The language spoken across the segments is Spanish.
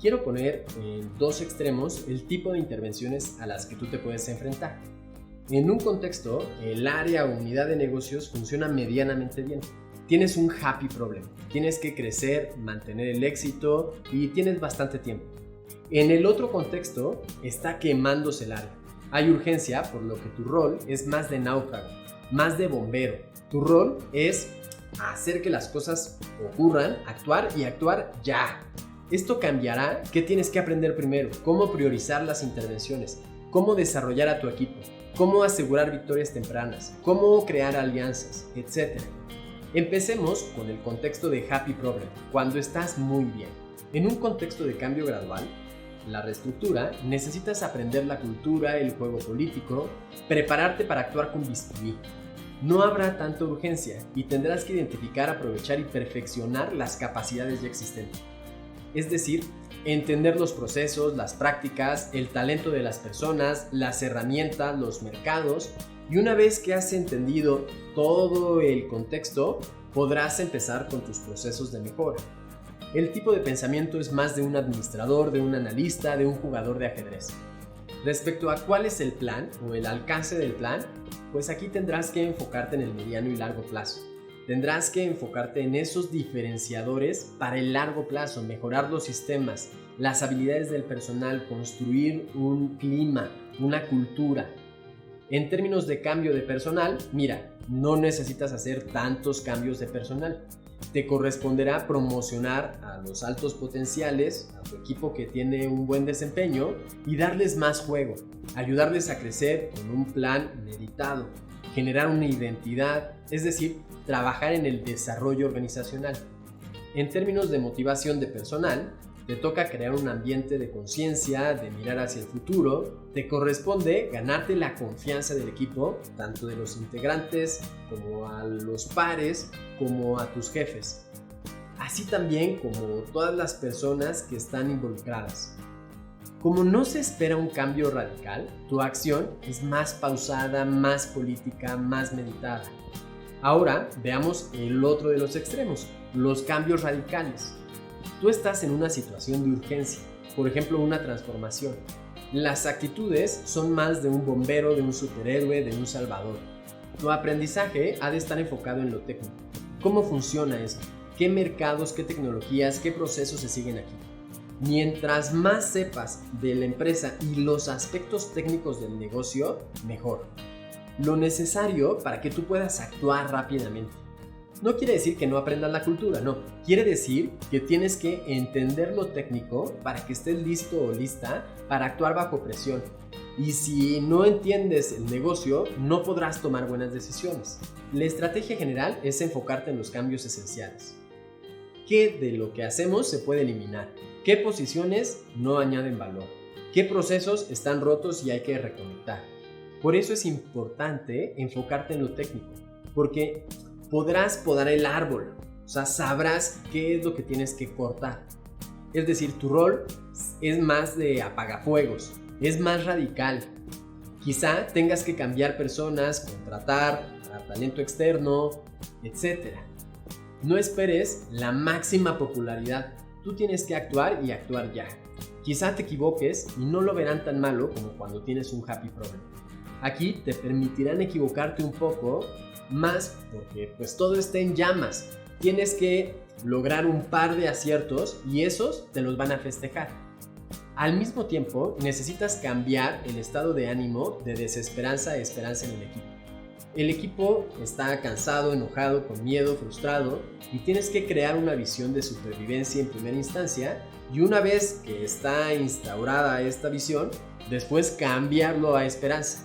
quiero poner en dos extremos el tipo de intervenciones a las que tú te puedes enfrentar. En un contexto, el área o unidad de negocios funciona medianamente bien. Tienes un happy problem, tienes que crecer, mantener el éxito y tienes bastante tiempo. En el otro contexto, está quemándose el área. Hay urgencia, por lo que tu rol es más de náufrago, más de bombero. Tu rol es hacer que las cosas ocurran, actuar y actuar ya. Esto cambiará qué tienes que aprender primero, cómo priorizar las intervenciones, cómo desarrollar a tu equipo, cómo asegurar victorias tempranas, cómo crear alianzas, etc. Empecemos con el contexto de happy problem, cuando estás muy bien. En un contexto de cambio gradual, la reestructura, necesitas aprender la cultura, el juego político, prepararte para actuar con bisturí. No habrá tanta urgencia y tendrás que identificar, aprovechar y perfeccionar las capacidades ya existentes. Es decir, entender los procesos, las prácticas, el talento de las personas, las herramientas, los mercados, y una vez que has entendido todo el contexto, podrás empezar con tus procesos de mejora. El tipo de pensamiento es más de un administrador, de un analista, de un jugador de ajedrez. Respecto a cuál es el plan o el alcance del plan, pues aquí tendrás que enfocarte en el mediano y largo plazo. Tendrás que enfocarte en esos diferenciadores para el largo plazo, mejorar los sistemas, las habilidades del personal, construir un clima, una cultura. En términos de cambio de personal, mira, no necesitas hacer tantos cambios de personal. Te corresponderá promocionar a los altos potenciales, a tu equipo que tiene un buen desempeño y darles más juego, ayudarles a crecer con un plan meditado, generar una identidad, es decir, trabajar en el desarrollo organizacional. En términos de motivación de personal, te toca crear un ambiente de conciencia, de mirar hacia el futuro. Te corresponde ganarte la confianza del equipo, tanto de los integrantes como a los pares, como a tus jefes. Así también como todas las personas que están involucradas. Como no se espera un cambio radical, tu acción es más pausada, más política, más meditada. Ahora veamos el otro de los extremos, los cambios radicales. Tú estás en una situación de urgencia, por ejemplo una transformación. Las actitudes son más de un bombero, de un superhéroe, de un salvador. Tu aprendizaje ha de estar enfocado en lo técnico. ¿Cómo funciona eso? ¿Qué mercados, qué tecnologías, qué procesos se siguen aquí? Mientras más sepas de la empresa y los aspectos técnicos del negocio, mejor. Lo necesario para que tú puedas actuar rápidamente. No quiere decir que no aprendas la cultura, no. Quiere decir que tienes que entender lo técnico para que estés listo o lista para actuar bajo presión. Y si no entiendes el negocio, no podrás tomar buenas decisiones. La estrategia general es enfocarte en los cambios esenciales. ¿Qué de lo que hacemos se puede eliminar? ¿Qué posiciones no añaden valor? ¿Qué procesos están rotos y hay que reconectar? Por eso es importante enfocarte en lo técnico, porque podrás podar el árbol, o sea, sabrás qué es lo que tienes que cortar. Es decir, tu rol es más de apagafuegos, es más radical. Quizá tengas que cambiar personas, contratar a talento externo, etc. No esperes la máxima popularidad, tú tienes que actuar y actuar ya. Quizá te equivoques y no lo verán tan malo como cuando tienes un happy problem. Aquí te permitirán equivocarte un poco más porque pues todo está en llamas. Tienes que lograr un par de aciertos y esos te los van a festejar. Al mismo tiempo necesitas cambiar el estado de ánimo de desesperanza a esperanza en el equipo. El equipo está cansado, enojado, con miedo, frustrado y tienes que crear una visión de supervivencia en primera instancia y una vez que está instaurada esta visión, después cambiarlo a esperanza.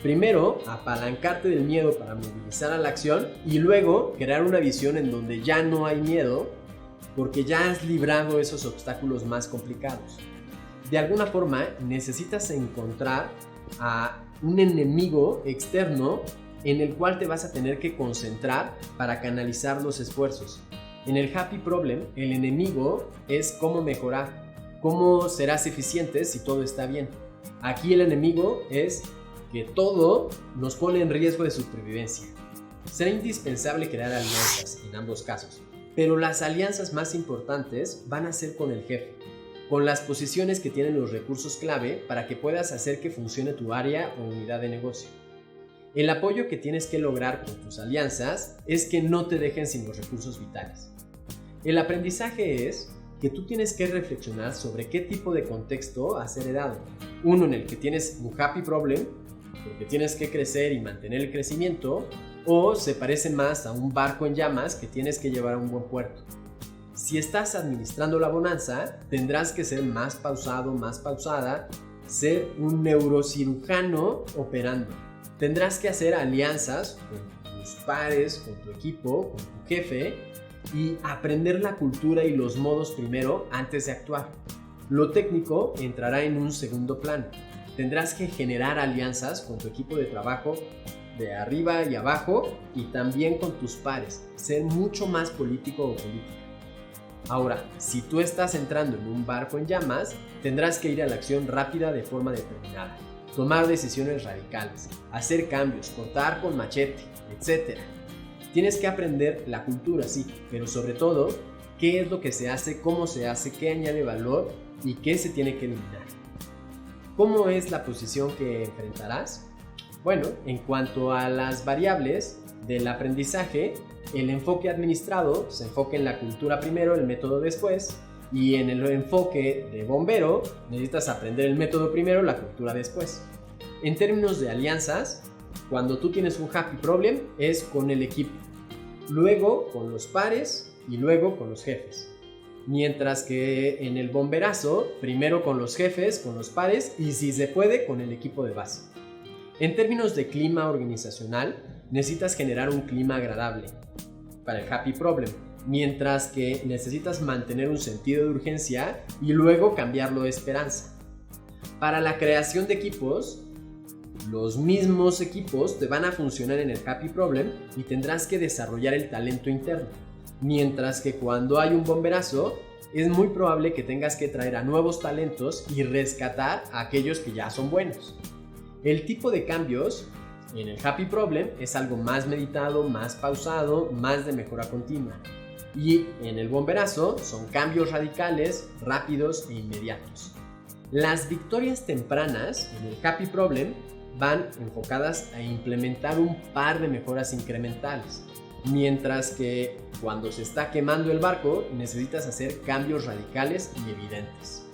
Primero, apalancarte del miedo para movilizar a la acción y luego crear una visión en donde ya no hay miedo porque ya has librado esos obstáculos más complicados. De alguna forma, necesitas encontrar a un enemigo externo en el cual te vas a tener que concentrar para canalizar los esfuerzos. En el happy problem, el enemigo es cómo mejorar, cómo serás eficiente si todo está bien. Aquí el enemigo es que todo nos pone en riesgo de supervivencia. Será indispensable crear alianzas en ambos casos, pero las alianzas más importantes van a ser con el jefe. con las posiciones que tienen los recursos clave para que puedas hacer que funcione tu área o unidad de negocio. El apoyo que tienes que lograr con tus alianzas es que no te dejen sin los recursos vitales. El aprendizaje es que tú tienes que reflexionar sobre qué tipo de contexto has heredado. Uno en el que tienes un happy problem, porque tienes que crecer y mantener el crecimiento, o se parece más a un barco en llamas que tienes que llevar a un buen puerto. Si estás administrando la bonanza, tendrás que ser más pausado, más pausada, ser un neurocirujano operando. Tendrás que hacer alianzas con tus pares, con tu equipo, con tu jefe y aprender la cultura y los modos primero antes de actuar. Lo técnico entrará en un segundo plano. Tendrás que generar alianzas con tu equipo de trabajo de arriba y abajo y también con tus pares. Ser mucho más político o política. Ahora, si tú estás entrando en un barco en llamas, tendrás que ir a la acción rápida de forma determinada. Tomar decisiones radicales, hacer cambios, cortar con machete, etc. Tienes que aprender la cultura, sí, pero sobre todo, qué es lo que se hace, cómo se hace, qué añade valor y qué se tiene que eliminar. ¿Cómo es la posición que enfrentarás? Bueno, en cuanto a las variables del aprendizaje, el enfoque administrado se enfoca en la cultura primero, el método después, y en el enfoque de bombero necesitas aprender el método primero, la cultura después. En términos de alianzas, cuando tú tienes un happy problem es con el equipo, luego con los pares y luego con los jefes. Mientras que en el bomberazo, primero con los jefes, con los pares y si se puede con el equipo de base. En términos de clima organizacional, necesitas generar un clima agradable para el happy problem, mientras que necesitas mantener un sentido de urgencia y luego cambiarlo de esperanza. Para la creación de equipos, los mismos equipos te van a funcionar en el happy problem y tendrás que desarrollar el talento interno. Mientras que cuando hay un bomberazo, es muy probable que tengas que traer a nuevos talentos y rescatar a aquellos que ya son buenos. El tipo de cambios en el happy problem es algo más meditado, más pausado, más de mejora continua. Y en el bomberazo son cambios radicales, rápidos e inmediatos. Las victorias tempranas en el happy problem van enfocadas a implementar un par de mejoras incrementales, mientras que cuando se está quemando el barco necesitas hacer cambios radicales y evidentes.